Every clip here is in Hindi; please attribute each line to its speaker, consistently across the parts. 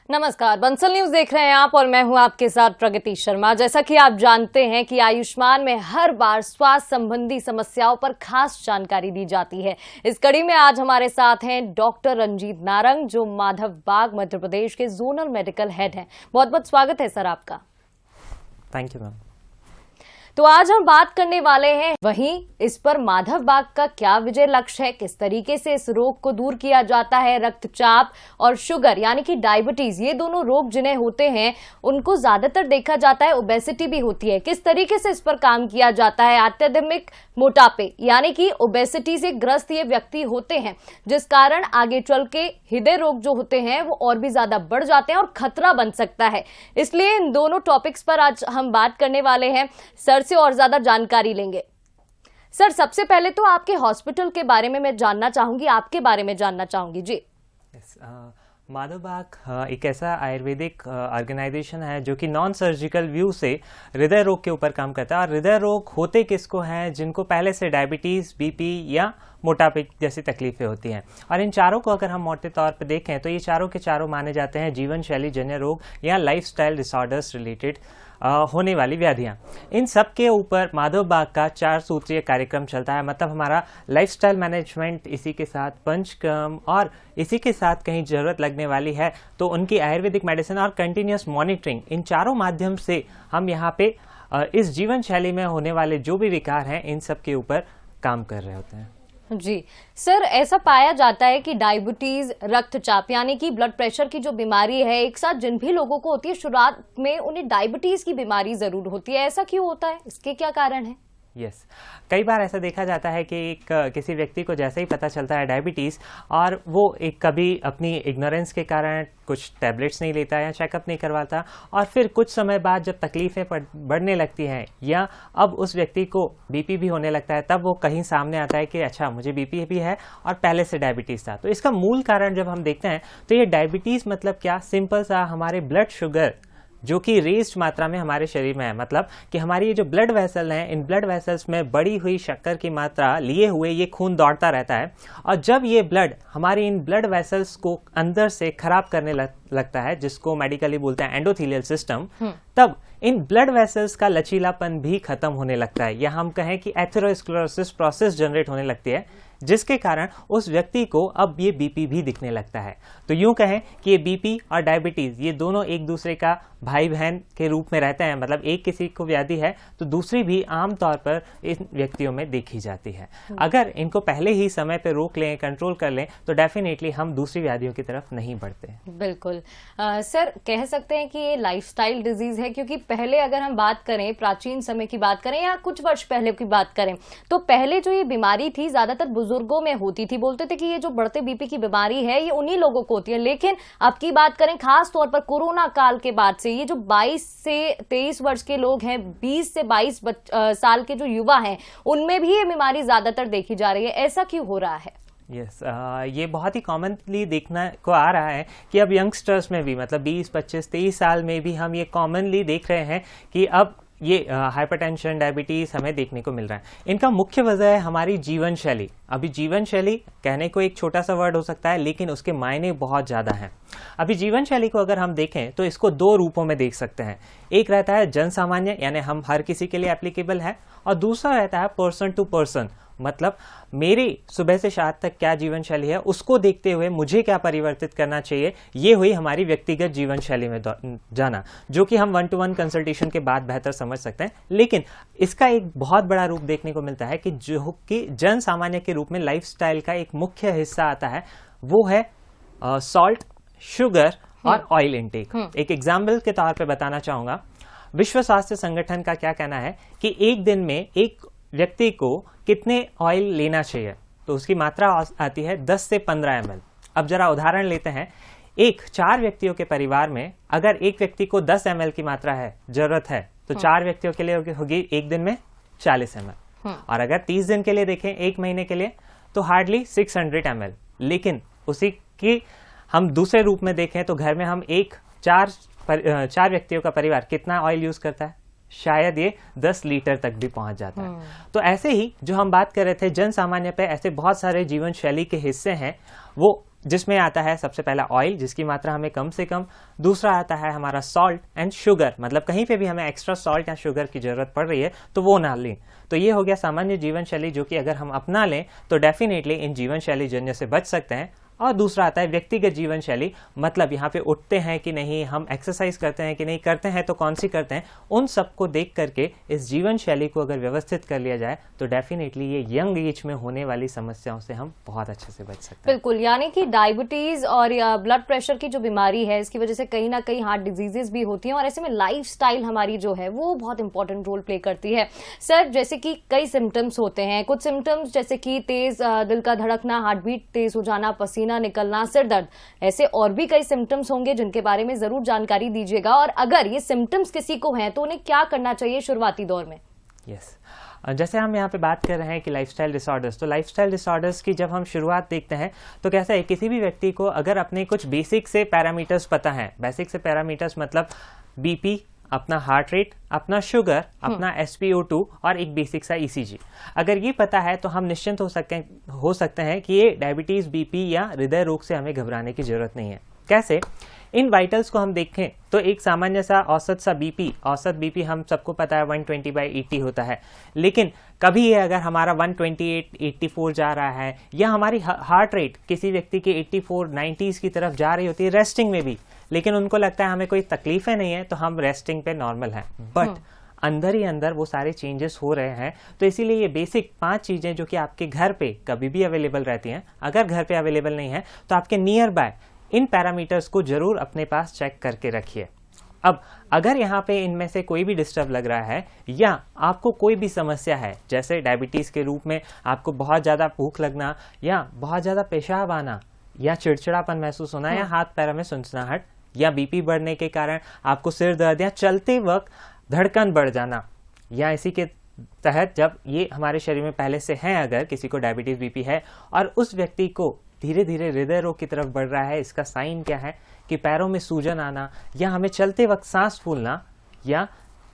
Speaker 1: नमस्कार, बंसल न्यूज देख रहे हैं आप और मैं हूं आपके साथ प्रगति शर्मा। जैसा कि आप जानते हैं कि आयुष्मान में हर बार स्वास्थ्य संबंधी समस्याओं पर खास जानकारी दी जाती है। इस कड़ी में आज हमारे साथ हैं डॉक्टर रंजीत नारंग, जो माधव बाग मध्य प्रदेश के जोनल मेडिकल हेड हैं। बहुत बहुत स्वागत है सर आपका।
Speaker 2: Thank you ma'am.
Speaker 1: तो आज हम बात करने वाले हैं वहीं इस पर माधव बाग का क्या विजय लक्ष्य है, किस तरीके से इस रोग को दूर किया जाता है। रक्तचाप और शुगर यानी कि डायबिटीज, ये दोनों रोग जिन्हें होते हैं उनको ज्यादातर देखा जाता है ओबेसिटी भी होती है। किस तरीके से इस पर काम किया जाता है। अत्यधिक मोटापे यानी कि ओबेसिटी से ग्रस्त ये व्यक्ति होते हैं, जिस कारण आगे चल के हृदय रोग जो होते हैं वो और भी ज्यादा बढ़ जाते हैं और खतरा बन सकता है। इसलिए इन दोनों टॉपिक्स पर आज हम बात करने वाले हैं, सर से और ज्यादा जानकारी लेंगे। सर, सबसे पहले तो आपके हॉस्पिटल के बारे में मैं जानना चाहूंगी, आपके बारे में जानना चाहूंगी जी।
Speaker 2: माधव बाग एक ऐसा आयुर्वेदिक ऑर्गेनाइजेशन है जो कि नॉन सर्जिकल व्यू से हृदय रोग के ऊपर काम करता है। और हृदय रोग होते किसको हैं? जिनको पहले से डायबिटीज़, बीपी या मोटापे जैसी तकलीफें होती हैं। और इन चारों को अगर हम मोटे तौर पर देखें तो ये चारों के चारों माने जाते हैं जीवन शैली जन्य रोग या लाइफस्टाइल डिसऑर्डर्स रिलेटेड होने वाली व्याधियाँ। इन सब के ऊपर माधव बाग का 4 सूत्रीय कार्यक्रम चलता है। मतलब हमारा लाइफस्टाइल मैनेजमेंट, इसी के साथ पंचकर्म और इसी के साथ कहीं ज़रूरत लगने वाली है तो उनकी आयुर्वेदिक मेडिसिन और कंटिन्यूस मॉनिटरिंग, इन चारों माध्यम से हम यहाँ पे इस जीवन शैली में होने वाले जो भी विकार हैं इन सब के ऊपर काम कर रहे होते हैं।
Speaker 1: जी सर, ऐसा पाया जाता है कि डायबिटीज, रक्तचाप यानी कि ब्लड प्रेशर की जो बीमारी है, एक साथ जिन भी लोगों को होती है शुरुआत में उन्हें डायबिटीज की बीमारी जरूर होती है। ऐसा क्यों होता है? इसके क्या कारण है?
Speaker 2: यस, कई बार ऐसा देखा जाता है कि किसी व्यक्ति को जैसे ही पता चलता है डायबिटीज़ और वो एक कभी अपनी इग्नोरेंस के कारण कुछ टैबलेट्स नहीं लेता या चेकअप नहीं करवाता, और फिर कुछ समय बाद जब तकलीफ़ें बढ़ने लगती हैं या अब उस व्यक्ति को बीपी भी होने लगता है, तब वो कहीं सामने आता है कि अच्छा मुझे बीपी भी है और पहले से डायबिटीज़ था। तो इसका मूल कारण जब हम देखते हैं तो ये डायबिटीज़ मतलब क्या, सिंपल सा हमारे ब्लड शुगर जो कि रेज्ड मात्रा में हमारे शरीर में है। मतलब कि हमारी ये जो ब्लड वेसल हैं, इन ब्लड वेसल्स में बढ़ी हुई शक्कर की मात्रा लिए हुए ये खून दौड़ता रहता है, और जब ये ब्लड हमारी इन ब्लड वेसल्स को अंदर से खराब करने लगता है, जिसको मेडिकली बोलते हैं एंडोथेलियल सिस्टम, तब इन ब्लड वेसल्स का लचीलापन भी खत्म होने लगता है, या हम कहें कि एथेरोस्क्लेरोसिस प्रोसेस जनरेट होने लगती है, जिसके कारण उस व्यक्ति को अब ये बीपी भी दिखने लगता है। तो यूं कहें कि ये बीपी और डायबिटीज ये दोनों एक दूसरे का भाई बहन के रूप में रहते हैं। मतलब एक किसी को व्याधि है तो दूसरी भी आमतौर पर इन व्यक्तियों में देखी जाती है। अगर इनको पहले ही समय पे रोक लें, कंट्रोल कर लें, तो डेफिनेटली हम दूसरी व्याधियों की तरफ नहीं बढ़ते।
Speaker 1: बिल्कुल सर, कह सकते हैं कि ये लाइफस्टाइल डिजीज है, क्योंकि पहले अगर हम बात करें, प्राचीन समय की बात करें या कुछ वर्ष पहले की बात करें, तो पहले जो ये बीमारी थी ज्यादातर बुजुर्गों में होती थी। बोलते थे कि ये जो बढ़ते बीपी की बीमारी है ये उन्हीं लोगों को होती है। लेकिन अब की बात करें, खास तौर पर कोरोना काल के बाद से ये जो 22 से 23 वर्ष के लोग हैं, 20 से 22 साल के जो युवा हैं, उनमें भी ये बीमारी ज्यादातर देखी जा रही है। ऐसा क्यों हो रहा है?
Speaker 2: यस, ये बहुत ही कॉमनली देखने को आ रहा है कि अब यंगस्टर्स में भी, मतलब 20, 25, 23 साल में भी हम ये कॉमनली देख रहे हैं कि अब ये हाइपरटेंशन, डायबिटीज़ हमें देखने को मिल रहा है। इनका मुख्य वजह है हमारी जीवन शैली। अभी जीवन शैली कहने को एक छोटा सा वर्ड हो सकता है, लेकिन उसके मायने बहुत ज़्यादा हैं। अभी जीवन शैली को अगर हम देखें तो इसको 2 रूपों में देख सकते हैं। एक रहता है जन सामान्य, यानी हम हर किसी के लिए एप्लीकेबल है, और दूसरा रहता है पर्सन टू पर्सन, मतलब मेरी सुबह से शाम तक क्या जीवन शैली है उसको देखते हुए मुझे क्या परिवर्तित करना चाहिए। ये हुई हमारी व्यक्तिगत जीवन शैली में जाना, जो कि हम 1-to-1 कंसल्टेशन के बाद बेहतर समझ सकते हैं। लेकिन इसका एक बहुत बड़ा रूप देखने को मिलता है कि जो कि जन सामान्य के रूप में लाइफस्टाइल का एक मुख्य हिस्सा आता है, वो है सॉल्ट, शुगर और ऑयल इनटेक। एक एग्जाम्पल के तौर पर बताना चाहूंगा, विश्व स्वास्थ्य संगठन का क्या कहना है कि एक दिन में एक व्यक्ति को कितने ऑयल लेना चाहिए, तो उसकी मात्रा आती है 10 से 15 ml। अब जरा उदाहरण लेते हैं, 4 व्यक्तियों के परिवार में अगर एक व्यक्ति को 10 ml की मात्रा है, जरूरत है, तो 4 व्यक्तियों के लिए होगी एक दिन में 40 ml। और अगर 30 दिन के लिए देखें, 1 महीने के लिए, तो हार्डली 600 ml। लेकिन उसी की हम दूसरे रूप में देखें तो घर में हम 4 व्यक्तियों का परिवार कितना ऑयल यूज करता है? शायद ये 10 लीटर तक भी पहुंच जाता है। तो ऐसे ही जो हम बात कर रहे थे जन सामान्य पे, ऐसे बहुत सारे जीवन शैली के हिस्से हैं, वो जिसमें आता है सबसे पहला ऑयल, जिसकी मात्रा हमें कम से कम, दूसरा आता है हमारा सॉल्ट एंड शुगर, मतलब कहीं पे भी हमें एक्स्ट्रा सॉल्ट या शुगर की जरूरत पड़ रही है तो वो ना लें। तो ये हो गया सामान्य जीवन शैली, जो कि अगर हम अपना लें तो डेफिनेटली इन जीवन शैली जन्य से बच सकते हैं। और दूसरा आता है व्यक्तिगत जीवन शैली, मतलब यहाँ पे उठते हैं कि नहीं, हम एक्सरसाइज करते हैं कि नहीं, करते हैं तो कौन सी करते हैं, उन सबको देख करके इस जीवन शैली को अगर व्यवस्थित कर लिया जाए तो डेफिनेटली ये यंग एज में होने वाली समस्याओं से हम बहुत अच्छे से बच सकते हैं।
Speaker 1: बिल्कुल, यानी कि डायबिटीज और ब्लड प्रेशर की जो बीमारी है, इसकी वजह से कहीं ना कहीं हार्ट डिजीजेस भी होती हैं, और ऐसे में लाइफस्टाइल हमारी जो है वो बहुत इंपॉर्टेंट रोल प्ले करती है। सर, जैसे कि कई सिम्टम्स होते हैं, कुछ सिम्टम्स जैसे कि तेज दिल का धड़कना, हार्ट बीट तेज हो जाना, पसीना निकलना, सिर दर्द, ऐसे और भी कई सिम्टम्स होंगे जिनके बारे में जरूर जानकारी दीजिएगा। और अगर ये सिम्टम्स किसी को हैं तो उन्हें क्या करना चाहिए शुरुआती दौर में?
Speaker 2: यस, जैसे हम यहाँ पे बात कर रहे हैं कि लाइफस्टाइल डिसऑर्डर्स, तो लाइफस्टाइल डिसऑर्डर्स की जब हम शुरुआत देखते हैं तो कैसा है, किसी भी व्यक्ति को अगर अपने कुछ बेसिक से पैरामीटर्स पता है, बेसिक से पैरामीटर्स मतलब बीपी, अपना हार्ट रेट, अपना शुगर, अपना SpO2 और एक बेसिक सा ECG, अगर ये पता है तो हम निश्चिंत हो सकते हैं कि ये डायबिटीज, बीपी या हृदय रोग से हमें घबराने की जरूरत नहीं है। कैसे? इन वाइटल्स को हम देखें तो एक सामान्य सा औसत सा बीपी, औसत बीपी हम सबको पता है 120/80 होता है, लेकिन कभी ये अगर हमारा 128, 84 जा रहा है, या हमारी हार्ट रेट किसी व्यक्ति की 84, 90s की तरफ जा रही होती है रेस्टिंग में भी, लेकिन उनको लगता है हमें कोई तकलीफें नहीं है तो हम रेस्टिंग पे नॉर्मल है, बट अंदर ही अंदर वो सारे चेंजेस हो रहे हैं। तो इसीलिए ये बेसिक 5 चीजें जो कि आपके घर पे कभी भी अवेलेबल रहती हैं, अगर घर पे अवेलेबल नहीं है तो आपके नियर बाय इन पैरामीटर्स को जरूर अपने पास चेक करके रखिए। अब अगर यहाँ पे इनमें से कोई भी डिस्टर्ब लग रहा है, या आपको कोई भी समस्या है, जैसे डायबिटीज के रूप में आपको बहुत ज्यादा भूख लगना, या बहुत ज्यादा पेशाब आना, या चिड़चिड़ापन महसूस होना, या हाथ पैरों में सुनसनाहट, या बीपी बढ़ने के कारण आपको सिर दर्द या चलते वक्त धड़कन बढ़ जाना, या इसी के तहत जब ये हमारे शरीर में पहले से है, अगर किसी को डायबिटीज, बीपी है और उस व्यक्ति को धीरे धीरे हृदय रोग की तरफ बढ़ रहा है, इसका साइन क्या है कि पैरों में सूजन आना, या हमें चलते वक्त सांस फूलना, या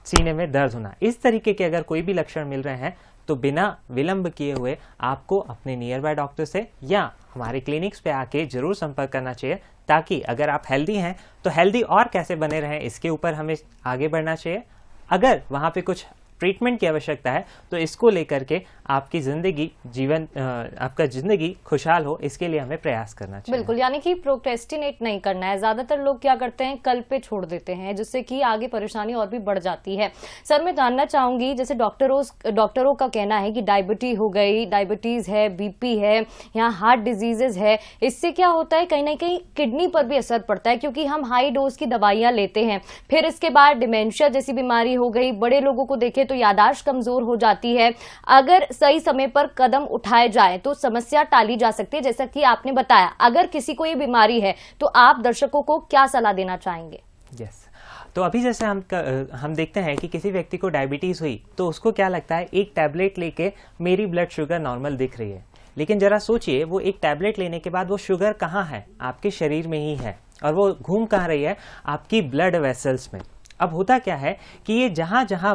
Speaker 2: सीने में दर्द होना, इस तरीके के अगर कोई भी लक्षण मिल रहे हैं तो बिना विलंब किए हुए आपको अपने नियर बाय डॉक्टर से या हमारे क्लिनिक्स पे आके जरूर संपर्क करना चाहिए, ताकि अगर आप हेल्दी हैं तो हेल्दी और कैसे बने रहें इसके ऊपर हमें आगे बढ़ना चाहिए। अगर वहाँ पे कुछ ट्रीटमेंट की आवश्यकता है तो इसको लेकर के आपकी जिंदगी आपका जिंदगी खुशहाल हो, इसके लिए हमें प्रयास करना चाहिए।
Speaker 1: बिल्कुल, यानी कि प्रोक्रेस्टिनेट नहीं करना है। ज्यादातर लोग क्या करते हैं, कल पे छोड़ देते हैं, जिससे कि आगे परेशानी और भी बढ़ जाती है। सर, मैं जानना चाहूंगी, जैसे डॉक्टरों का कहना है कि डायबिटीज है, बीपी है, यहाँ हार्ट डिजीजेज है, इससे क्या होता है, कहीं ना कहीं किडनी पर भी असर पड़ता है, क्योंकि हम हाई डोज की दवाइयां लेते हैं, फिर इसके बाद डिमेंशिया जैसी बीमारी हो गई, बड़े लोगों को देखें तो याददाश्त कमजोर हो जाती है। अगर सही समय पर कदम उठाए जाए तो समस्या टाली जा सकती है, जैसा कि आपने बताया। अगर किसी को ये बीमारी है तो आप दर्शकों को क्या सलाह देना चाहेंगे?
Speaker 2: यस, तो अभी जैसे हम देखते हैं कि किसी व्यक्ति को डायबिटीज हुई तो उसको क्या लगता है, एक टैबलेट लेके मेरी ब्लड शुगर नॉर्मल दिख रही है, लेकिन जरा सोचिए वो एक टैबलेट लेने के बाद वो शुगर कहाँ है, आपके शरीर में ही है, और वो घूम कहाँ रही है, आपकी ब्लड वेसल्स में। अब होता क्या है कि ये जहां जहां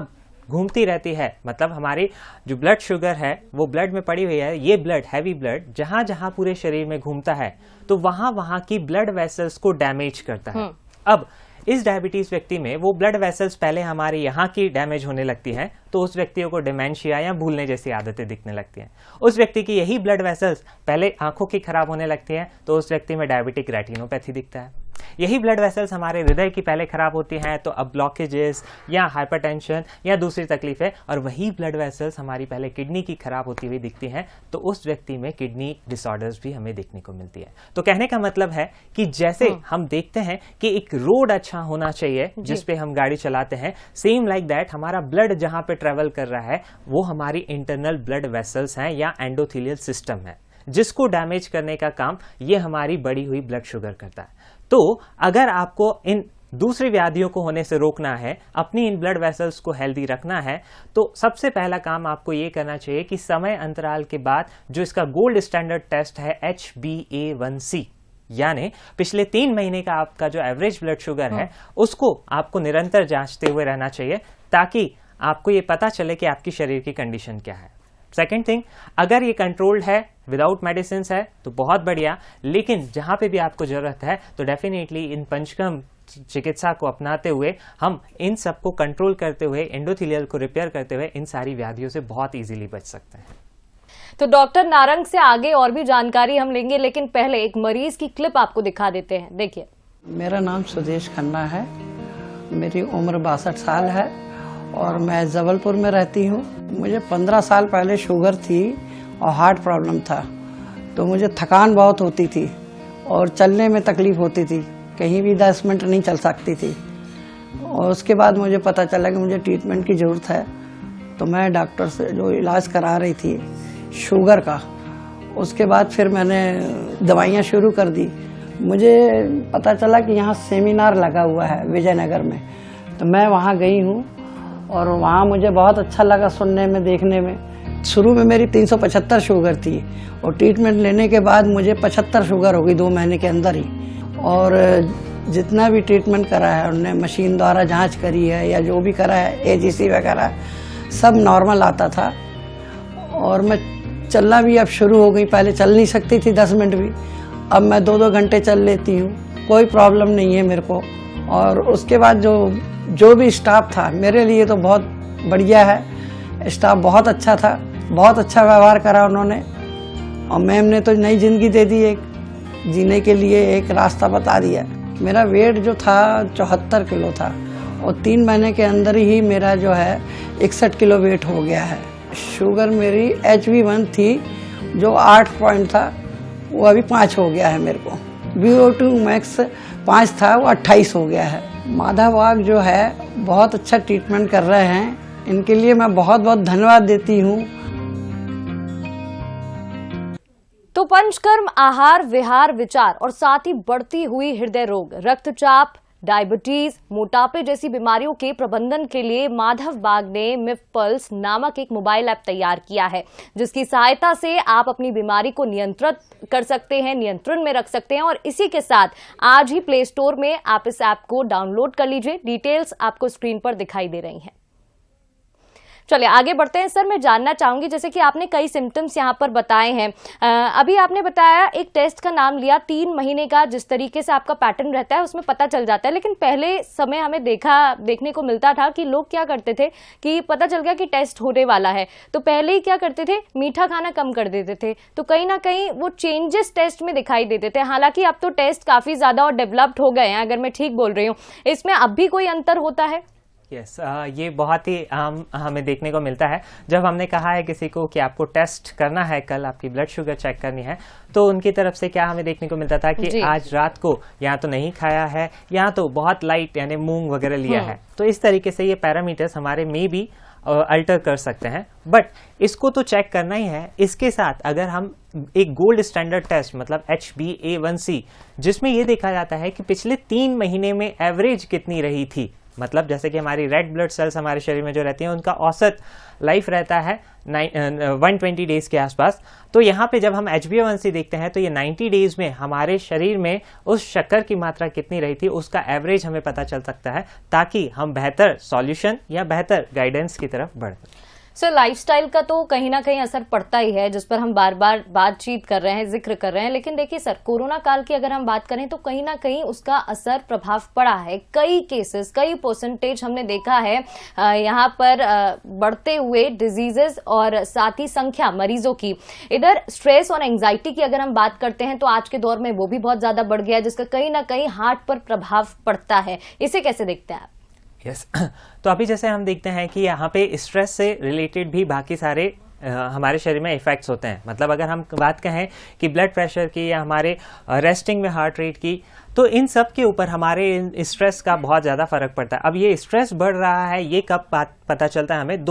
Speaker 2: घूमती रहती है, मतलब हमारी जो ब्लड शुगर है वो ब्लड में पड़ी हुई है, ये ब्लड, हैवी ब्लड जहां जहां पूरे शरीर में घूमता है तो वहां वहां की ब्लड वेसल्स को डैमेज करता है। अब इस डायबिटीज व्यक्ति में वो ब्लड वेसल्स पहले हमारे यहाँ की डैमेज होने लगती हैं, तो उस व्यक्तियों को डिमेंशिया या भूलने जैसी आदतें दिखने लगती हैं। उस व्यक्ति की यही ब्लड वेसल्स पहले आंखों की खराब होने लगती हैं, तो उस व्यक्ति में डायबिटिक रेटिनोपैथी दिखता है। यही ब्लड वेसल्स हमारे हृदय की पहले खराब होती हैं, तो अब ब्लॉकेजेस या हाइपरटेंशन या दूसरी तकलीफें, और वही ब्लड वेसल्स हमारी पहले किडनी की खराब होती हुई दिखती हैं, तो उस व्यक्ति में किडनी डिसऑर्डर्स भी हमें देखने को मिलती है। तो कहने का मतलब है कि जैसे हम देखते हैं कि एक रोड अच्छा होना चाहिए जिस पे हम गाड़ी चलाते हैं, सेम लाइक दैट हमारा ब्लड जहां पे ट्रेवल कर रहा है वो हमारी इंटरनल ब्लड वेसल्स हैं या एंडोथेलियल सिस्टम है, जिसको डैमेज करने का काम ये हमारी बढ़ी हुई ब्लड शुगर करता है। तो अगर आपको इन दूसरी व्याधियों को होने से रोकना है, अपनी इन ब्लड वेसल्स को हेल्दी रखना है, तो सबसे पहला काम आपको ये करना चाहिए कि समय अंतराल के बाद जो इसका गोल्ड स्टैंडर्ड टेस्ट है HbA1c, यानी पिछले 3 महीने का आपका जो एवरेज ब्लड शुगर है उसको आपको निरंतर जांचते हुए रहना चाहिए, ताकि आपको ये पता चले कि आपकी शरीर की कंडीशन क्या है। सेकेंड थिंग, अगर ये कंट्रोल्ड है, विदाउट मेडिसिन है, तो बहुत बढ़िया, लेकिन जहाँ पे भी आपको ज़रूरत है तो डेफिनेटली इन पंचकर्म चिकित्सा को अपनाते हुए हम इन सबको कंट्रोल करते हुए, एंडोथेलियल को रिपेयर करते हुए इन सारी व्याधियों से बहुत इजीली बच सकते हैं।
Speaker 1: तो डॉक्टर नारंग से आगे और भी जानकारी हम लेंगे, लेकिन पहले एक मरीज की क्लिप आपको दिखा देते हैं, देखिए।
Speaker 3: मेरा नाम सुदेश खन्ना है, मेरी उम्र 62 साल है और मैं जबलपुर में रहती हूँ। मुझे 15 साल पहले शुगर थी और हार्ट प्रॉब्लम था, तो मुझे थकान बहुत होती थी और चलने में तकलीफ होती थी, कहीं भी 10 मिनट नहीं चल सकती थी। और उसके बाद मुझे पता चला कि मुझे ट्रीटमेंट की ज़रूरत है, तो मैं डॉक्टर से जो इलाज करा रही थी शुगर का, उसके बाद फिर मैंने दवाइयाँ शुरू कर दी। मुझे पता चला कि यहाँ सेमिनार लगा हुआ है विजयनगर में, तो मैं वहाँ गई हूँ और वहाँ मुझे बहुत अच्छा लगा सुनने में, देखने में। शुरू में मेरी 375 शुगर थी और ट्रीटमेंट लेने के बाद मुझे 75 शुगर हो गई 2 महीने के अंदर ही। और जितना भी ट्रीटमेंट करा है उनने, मशीन द्वारा जांच करी है या जो भी करा है, एजीसी वगैरह, सब नॉर्मल आता था। और मैं चलना भी अब शुरू हो गई, पहले चल नहीं सकती थी 10 मिनट भी, अब मैं 2-2 घंटे चल लेती हूँ, कोई प्रॉब्लम नहीं है मेरे को। और उसके बाद जो भी स्टाफ था मेरे लिए तो बहुत बढ़िया है, स्टाफ बहुत अच्छा था, बहुत अच्छा व्यवहार करा उन्होंने। और मैम ने तो नई ज़िंदगी दे दी, एक जीने के लिए एक रास्ता बता दिया। मेरा वेट जो था 74 किलो था और 3 महीने के अंदर ही मेरा जो है 61 किलो वेट हो गया है। शुगर मेरी HB1 थी जो 8 पॉइंट था, वो अभी 5 हो गया है मेरे को। VO2 मैक्स 5 था, वो 28 हो गया है। माधव बाग जो है बहुत अच्छा ट्रीटमेंट कर रहे हैं, इनके लिए मैं बहुत बहुत धन्यवाद देती हूँ।
Speaker 1: तो पंचकर्म, आहार विहार विचार और साथ ही बढ़ती हुई हृदय रोग, रक्तचाप, डायबिटीज, मोटापे जैसी बीमारियों के प्रबंधन के लिए माधव बाग ने मिफ पल्स नामक एक मोबाइल ऐप तैयार किया है, जिसकी सहायता से आप अपनी बीमारी को नियंत्रित कर सकते हैं, नियंत्रण में रख सकते हैं। और इसी के साथ आज ही प्ले स्टोर में आप इस ऐप को डाउनलोड कर लीजिए। डिटेल्स आपको स्क्रीन पर दिखाई दे रही हैं। चलिए आगे बढ़ते हैं। सर, मैं जानना चाहूंगी, जैसे कि आपने कई सिम्टम्स यहाँ पर बताए हैं, अभी आपने बताया एक टेस्ट का नाम लिया 3 महीने का, जिस तरीके से आपका पैटर्न रहता है उसमें पता चल जाता है। लेकिन पहले समय हमें देखने को मिलता था कि लोग क्या करते थे कि पता चल गया कि टेस्ट होने वाला है तो पहले ही क्या करते थे, मीठा खाना कम कर देते थे। तो कहीं ना कहीं वो चेंजेस टेस्ट में दिखाई देते थे। हालांकि अब तो टेस्ट काफी ज्यादा और डेवलप्ड हो गए हैं, अगर मैं ठीक बोल रही हूँ। इसमें अब भी कोई अंतर होता है?
Speaker 2: यस, ये बहुत ही आम हमें देखने को मिलता है। जब हमने कहा है किसी को कि आपको टेस्ट करना है, कल आपकी ब्लड शुगर चेक करनी है, तो उनकी तरफ से क्या हमें देखने को मिलता था कि आज रात को या तो नहीं खाया है या तो बहुत लाइट यानी मूंग वगैरह लिया है। तो इस तरीके से ये पैरामीटर्स हमारे में भी अल्टर कर सकते हैं, बट इसको तो चेक करना ही है। इसके साथ अगर हम एक गोल्ड स्टैंडर्ड टेस्ट मतलब HbA1c, जिसमें ये देखा जाता है कि पिछले 3 महीने में एवरेज कितनी रही थी, मतलब जैसे कि हमारी रेड ब्लड सेल्स हमारे शरीर में जो रहती हैं उनका औसत लाइफ रहता है 120 डेज के आसपास। तो यहाँ पे जब हम HbA1c देखते हैं तो ये 90 डेज में हमारे शरीर में उस शक्कर की मात्रा कितनी रही थी उसका एवरेज हमें पता चल सकता है, ताकि हम बेहतर सॉल्यूशन या बेहतर गाइडेंस की तरफ बढ़ें।
Speaker 1: सर, लाइफस्टाइल का तो कहीं ना कहीं असर पड़ता ही है, जिस पर हम बार बार बातचीत कर रहे हैं, जिक्र कर रहे हैं। लेकिन देखिए सर, कोरोना काल की अगर हम बात करें तो कहीं ना कहीं उसका असर, प्रभाव पड़ा है। कई केसेस, कई परसेंटेज हमने देखा है यहाँ पर बढ़ते हुए डिजीजेस और साथ ही संख्या मरीजों की। इधर स्ट्रेस और एंग्जाइटी की अगर हम बात करते हैं तो आज के दौर में वो भी बहुत ज्यादा बढ़ गया है, जिसका कहीं ना कहीं हार्ट पर प्रभाव पड़ता है। इसे कैसे देखते हैं आप?
Speaker 2: यस तो अभी जैसे हम देखते हैं कि यहाँ पे स्ट्रेस से रिलेटेड भी बाकी सारे हमारे शरीर में इफेक्ट्स होते हैं। मतलब अगर हम बात कहें कि ब्लड प्रेशर की या हमारे रेस्टिंग में हार्ट रेट की, तो इन सब के ऊपर हमारे स्ट्रेस का बहुत ज़्यादा फर्क पड़ता है। अब ये स्ट्रेस बढ़ रहा है, ये कब पता चलता है हमें?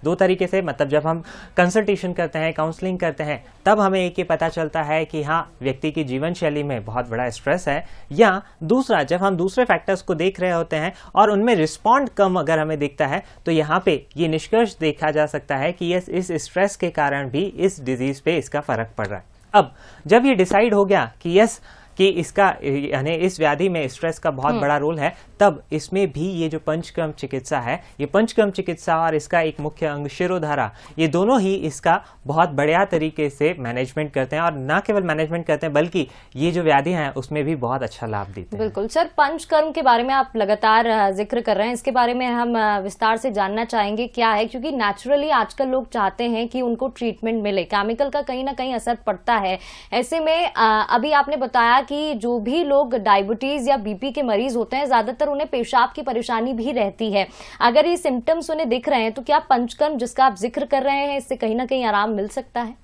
Speaker 2: दो तरीके से मतलब जब हम कंसल्टेशन करते हैं, काउंसलिंग करते हैं, तब हमें एक ये पता चलता है कि हाँ, व्यक्ति की जीवन शैली में बहुत बड़ा स्ट्रेस है। या दूसरा, जब हम दूसरे फैक्टर्स को देख रहे होते हैं और उनमें रिस्पॉन्ड कम अगर हमें दिखता है, तो यहाँ पे ये निष्कर्ष देखा जा सकता है कि यस, इस स्ट्रेस के कारण भी इस डिजीज पे इसका फर्क पड़ रहा है। अब जब ये डिसाइड हो गया कि यस, कि इसका यानी इस व्याधि में स्ट्रेस का बहुत बड़ा रोल है, तब इसमें भी ये जो पंचकर्म चिकित्सा है, ये पंचकर्म चिकित्सा और इसका एक मुख्य अंग शिरोधारा, ये दोनों ही इसका बहुत बढ़िया तरीके से मैनेजमेंट करते हैं, और न केवल मैनेजमेंट करते हैं बल्कि ये जो व्याधि हैं उसमें भी बहुत अच्छा लाभ देते हैं।
Speaker 1: बिल्कुल सर, पंचकर्म के बारे में आप लगातार जिक्र कर रहे हैं, इसके बारे में हम विस्तार से जानना चाहेंगे क्या है, क्योंकि नेचुरली आजकल लोग चाहते हैं कि उनको ट्रीटमेंट मिले, केमिकल का कहीं ना कहीं असर पड़ता है। ऐसे में अभी आपने बताया कि जो भी लोग डायबिटीज या बीपी के मरीज होते हैं, ज्यादातर उन्हें पेशाब की परेशानी भी रहती है। अगर ये सिम्टम्स उन्हें दिख रहे हैं तो क्या पंचकर्म जिसका आप जिक्र कर रहे हैं, इससे कहीं ना कहीं आराम मिल सकता है?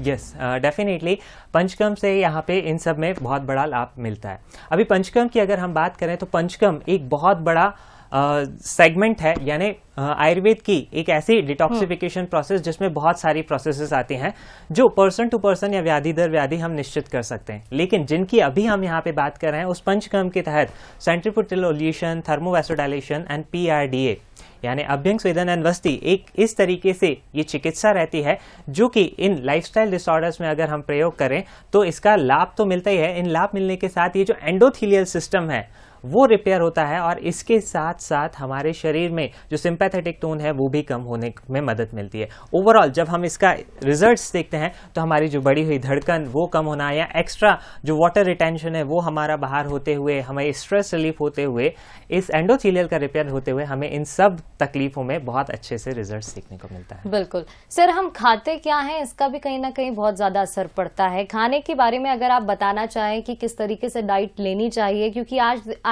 Speaker 2: यस, डेफिनेटली पंचकर्म से यहाँ पे इन सब में बहुत बड़ा लाभ मिलता है। अभी पंचकर्म की अगर हम बात करें तो पंचकर्म एक बहुत बड़ा सेगमेंट है, यानी आयुर्वेद की एक ऐसी डिटॉक्सिफिकेशन प्रोसेस जिसमें बहुत सारी प्रोसेसेस आती हैं जो पर्सन टू पर्सन या व्याधि दर व्याधि हम निश्चित कर सकते हैं। लेकिन जिनकी अभी हम यहाँ पे बात कर रहे हैं उस पंचकर्म के तहत सेंट्रीफ्यूगल, थर्मोवैसोडाइलेशन एंड PRDA यानी अभ्यंग स्वेदन एंड वस्ती, एक इस तरीके से ये चिकित्सा रहती है जो कि इन लाइफस्टाइल डिसऑर्डर्स में अगर हम प्रयोग करें तो इसका लाभ तो मिलता ही है। इन लाभ मिलने के साथ ये जो एंडोथीलियल सिस्टम है वो रिपेयर होता है, और इसके साथ साथ हमारे शरीर में जो सिंपैथेटिक टोन है वो भी कम होने में मदद मिलती है। ओवरऑल जब हम इसका रिजल्ट्स देखते हैं तो हमारी जो बढ़ी हुई धड़कन वो कम होना, या एक्स्ट्रा जो वाटर रिटेंशन है वो हमारा बाहर होते हुए, हमें स्ट्रेस रिलीफ होते हुए, इस एंडोथीलियल का रिपेयर होते हुए हमें इन सब तकलीफों में बहुत अच्छे से रिजल्ट देखने को मिलता है।
Speaker 1: बिल्कुल सर, हम खाते क्या हैं इसका भी कहीं ना कहीं बहुत ज्यादा असर पड़ता है। खाने के बारे में अगर आप बताना चाहें कि किस तरीके से डाइट लेनी चाहिए, क्योंकि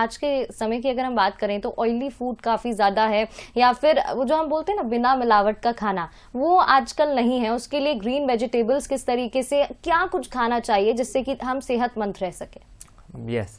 Speaker 1: आज के समय की अगर हम बात करें तो ऑयली फूड काफी ज्यादा है, या फिर वो जो हम बोलते हैं ना बिना मिलावट का खाना, वो आजकल नहीं है। उसके लिए ग्रीन वेजिटेबल्स किस तरीके से क्या कुछ खाना चाहिए जिससे कि हम सेहतमंद रह सके?
Speaker 2: यस,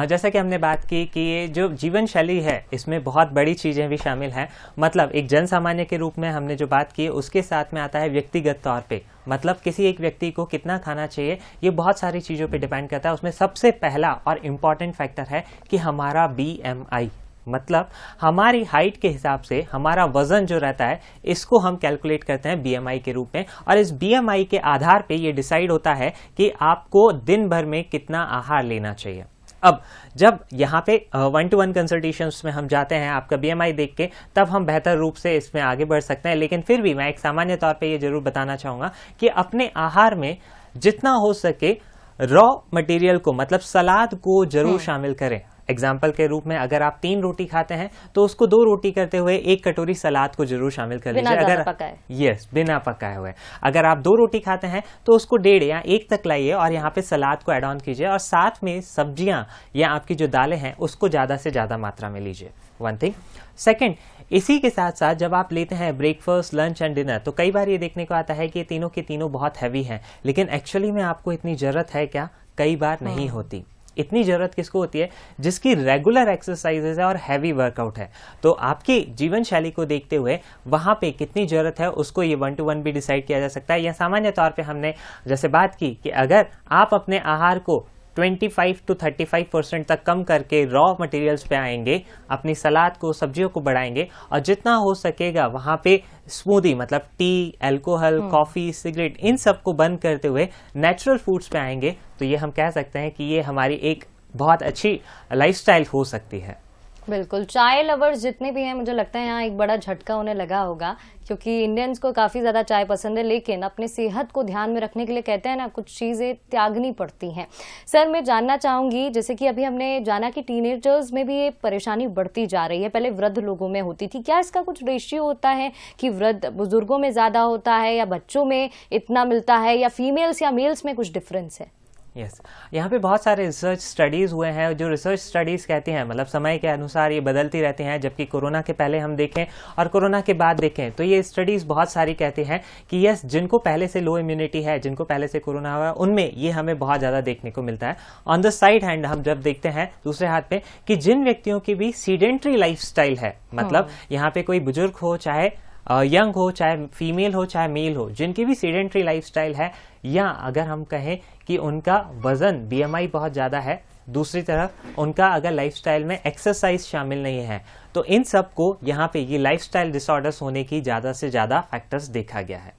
Speaker 2: जैसा कि हमने बात की कि ये जो जीवन शैली है इसमें बहुत बड़ी चीजें भी शामिल हैं। मतलब एक जन सामान्य के रूप में हमने जो बात की उसके साथ में आता है व्यक्तिगत तौर पे, मतलब किसी एक व्यक्ति को कितना खाना चाहिए ये बहुत सारी चीज़ों पे डिपेंड करता है। उसमें सबसे पहला और इम्पॉर्टेंट फैक्टर है कि हमारा BMI, मतलब हमारी हाइट के हिसाब से हमारा वजन जो रहता है इसको हम कैलकुलेट करते हैं BMI के रूप में, और इस BMI के आधार पे ये डिसाइड होता है कि आपको दिन भर में कितना आहार लेना चाहिए। अब जब यहाँ पे 1-to-1 कंसल्टेशंस में हम जाते हैं आपका BMI देख के, तब हम बेहतर रूप से इसमें आगे बढ़ सकते हैं। लेकिन फिर भी मैं एक सामान्य तौर पे ये जरूर बताना चाहूँगा कि अपने आहार में जितना हो सके रॉ मटेरियल को, मतलब सलाद को जरूर शामिल करें। एग्जाम्पल के रूप में अगर आप 3 रोटी खाते हैं तो उसको 2 रोटी करते हुए 1 कटोरी सलाद को जरूर शामिल कर लीजिए। बिना पकाए हुए। अगर आप 2 रोटी खाते हैं तो उसको 1.5 या 1 तक लाइए और यहाँ पे सलाद को ऐड ऑन कीजिए, और साथ में सब्जियां या आपकी जो दालें हैं उसको ज्यादा से ज्यादा मात्रा में लीजिए। One thing. सेकेंड, इसी के साथ साथ जब आप लेते हैं ब्रेकफास्ट, लंच एंड डिनर, तो कई बार ये देखने को आता है कि ये तीनों के तीनों बहुत हैवी हैं, लेकिन एक्चुअली में आपको इतनी जरूरत है क्या? कई बार नहीं होती। इतनी जरूरत किसको होती है? जिसकी रेगुलर एक्सरसाइजेज है और हैवी वर्कआउट है। तो आपकी जीवन शैली को देखते हुए वहां पे कितनी जरूरत है उसको ये 1-to-1 भी डिसाइड किया जा सकता है। या सामान्य तौर पे हमने जैसे बात की कि अगर आप अपने आहार को 25 to 35% तक कम करके रॉ मटेरियल्स पे आएंगे, अपनी सलाद को, सब्जियों को बढ़ाएंगे, और जितना हो सकेगा वहां पे स्मूदी, मतलब टी, अल्कोहल, कॉफी, सिगरेट, इन सब को बंद करते हुए नेचुरल फूड्स पे आएंगे, तो ये हम कह सकते हैं कि ये हमारी एक बहुत अच्छी लाइफस्टाइल हो सकती है।
Speaker 1: बिल्कुल, चाय लवर्स जितने भी हैं, मुझे लगता है यहाँ एक बड़ा झटका उन्हें लगा होगा, क्योंकि इंडियंस को काफ़ी ज़्यादा चाय पसंद है, लेकिन अपने सेहत को ध्यान में रखने के लिए कहते हैं ना, कुछ चीज़ें त्यागनी पड़ती हैं। सर, मैं जानना चाहूँगी, जैसे कि अभी हमने जाना कि टीनेजर्स में भी ये परेशानी बढ़ती जा रही है, पहले वृद्ध लोगों में होती थी, क्या इसका कुछ रेशियो होता है कि वृद्ध बुजुर्गों में ज़्यादा होता है या बच्चों में इतना मिलता है, या फीमेल्स या मेल्स में कुछ डिफरेंस है?
Speaker 2: यस, यहाँ पे बहुत सारे रिसर्च स्टडीज़ हुए हैं। जो रिसर्च स्टडीज़ कहती हैं, मतलब समय के अनुसार ये बदलती रहती हैं, जबकि कोरोना के पहले हम देखें और कोरोना के बाद देखें तो ये स्टडीज़ बहुत सारी कहती हैं कि यस, जिनको पहले से लो इम्यूनिटी है, जिनको पहले से कोरोना हुआ है, उनमें ये हमें बहुत ज़्यादा देखने को मिलता है। ऑन द साइड हैंड हम जब देखते हैं दूसरे हाथ पे कि जिन व्यक्तियों की भी सीडेंट्री लाइफस्टाइल है, मतलब यहाँ पे कोई बुजुर्ग हो, चाहे यंग हो, चाहे फीमेल हो, चाहे मेल हो, जिनकी भी सीडेंट्री लाइफस्टाइल है, या अगर हम कहें कि उनका वजन BMI बहुत ज़्यादा है, दूसरी तरफ उनका अगर लाइफस्टाइल में एक्सरसाइज शामिल नहीं है, तो इन सब को यहाँ पे ये लाइफस्टाइल डिसऑर्डर्स होने की ज़्यादा से ज़्यादा फैक्टर्स देखा गया है।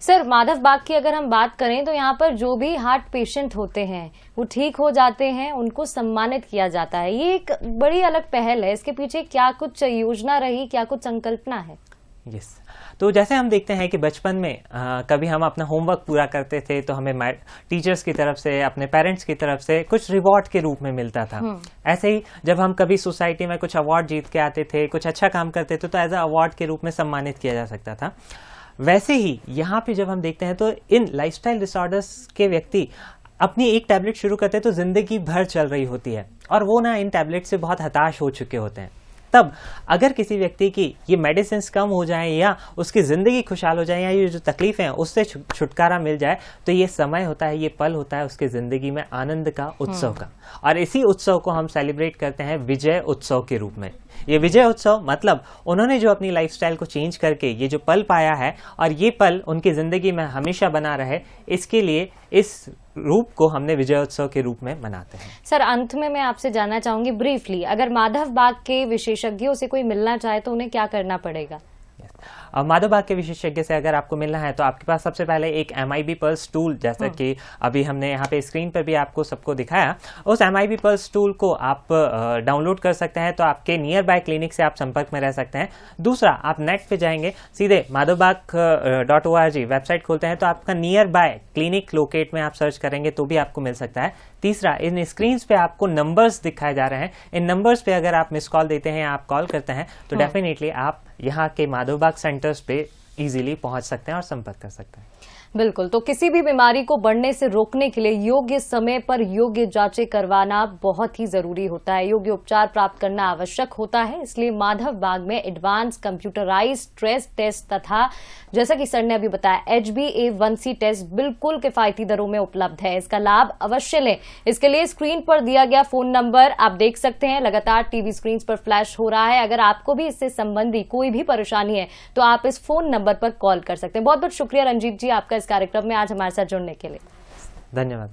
Speaker 1: सर, माधव बाग की अगर हम बात करें तो यहाँ पर जो भी हार्ट पेशेंट होते हैं वो ठीक हो जाते हैं, उनको सम्मानित किया जाता है। ये एक बड़ी अलग पहल है, इसके पीछे क्या कुछ योजना रही, क्या कुछ संकल्पना है?
Speaker 2: यस तो जैसे हम देखते हैं कि बचपन में कभी हम अपना होमवर्क पूरा करते थे तो हमें टीचर्स की तरफ से, अपने पेरेंट्स की तरफ से कुछ रिवॉर्ड के रूप में मिलता था। ऐसे ही जब हम कभी सोसाइटी में कुछ अवार्ड जीत के आते थे, कुछ अच्छा काम करते थे, तो एज अ अवार्ड के रूप में सम्मानित किया जा सकता था। वैसे ही यहाँ पे जब हम देखते हैं तो इन लाइफस्टाइल डिसऑर्डर्स के व्यक्ति अपनी एक टैबलेट शुरू करते हैं तो जिंदगी भर चल रही होती है और वो ना इन टैबलेट से बहुत हताश हो चुके होते हैं। तब अगर किसी व्यक्ति की ये मेडिसिन कम हो जाए या उसकी ज़िंदगी खुशहाल हो जाए या ये जो तकलीफ़ें हैं उससे छुटकारा मिल जाए, तो ये समय होता है, ये पल होता है उसकी ज़िंदगी में आनंद का, उत्सव का। और इसी उत्सव को हम सेलिब्रेट करते हैं विजय उत्सव के रूप में। ये विजय उत्सव मतलब उन्होंने जो अपनी लाइफस्टाइल को चेंज करके ये जो पल पाया है और ये पल उनकी ज़िंदगी में हमेशा बना रहे, इसके लिए इस रूप को हमने विजयोत्सव के रूप में मनाते हैं।
Speaker 1: सर, अंत में मैं आपसे जानना चाहूंगी ब्रीफली, अगर माधव बाग के विशेषज्ञों से कोई मिलना चाहे तो उन्हें क्या करना पड़ेगा?
Speaker 2: माधव बाग के विशेषज्ञ से अगर आपको मिलना है तो आपके पास सबसे पहले एक MIB पल्स टूल, जैसा कि अभी हमने यहाँ पे स्क्रीन पर भी आपको सबको दिखाया, उस MIB पल्स टूल को आप डाउनलोड कर सकते हैं। तो आपके नियर बाय क्लिनिक से आप संपर्क में रह सकते हैं। दूसरा, आप नेट पे जाएंगे, सीधे madhavbag.org वेबसाइट खोलते हैं तो आपका नियर बाय क्लिनिक लोकेट में आप सर्च करेंगे तो भी आपको मिल सकता है। तीसरा, इन स्क्रीन पे आपको नंबर्स दिखाए जा रहे हैं, इन नंबर्स पे अगर आप मिस कॉल देते हैं, आप कॉल करते हैं तो डेफिनेटली आप यहाँ के माधव बाग सेंटर्स पे इजीली पहुंच सकते हैं और संपर्क कर सकते हैं।
Speaker 1: बिल्कुल, तो किसी भी बीमारी को बढ़ने से रोकने के लिए योग्य समय पर योग्य जांचें करवाना बहुत ही जरूरी होता है, योग्य उपचार प्राप्त करना आवश्यक होता है। इसलिए माधव बाग में एडवांस कंप्यूटराइज्ड स्ट्रेस टेस्ट तथा जैसा कि सर ने अभी बताया HbA1c टेस्ट बिल्कुल किफायती दरों में उपलब्ध है। इसका लाभ अवश्य लें। इसके लिए स्क्रीन पर दिया गया फोन नंबर आप देख सकते हैं, लगातार टीवी स्क्रीन पर फ्लैश हो रहा है। अगर आपको भी इससे संबंधी कोई भी परेशानी है तो आप इस फोन नंबर पर कॉल कर सकते हैं। बहुत बहुत शुक्रिया रंजीत जी आपका इस कार्यक्रम में आज हमारे साथ जुड़ने के लिए।
Speaker 2: धन्यवाद।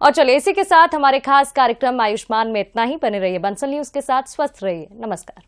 Speaker 1: और चलिए इसी के साथ हमारे खास कार्यक्रम आयुष्मान में इतना ही। बने रहिए बंसल न्यूज के साथ, स्वस्थ रहिए। नमस्कार।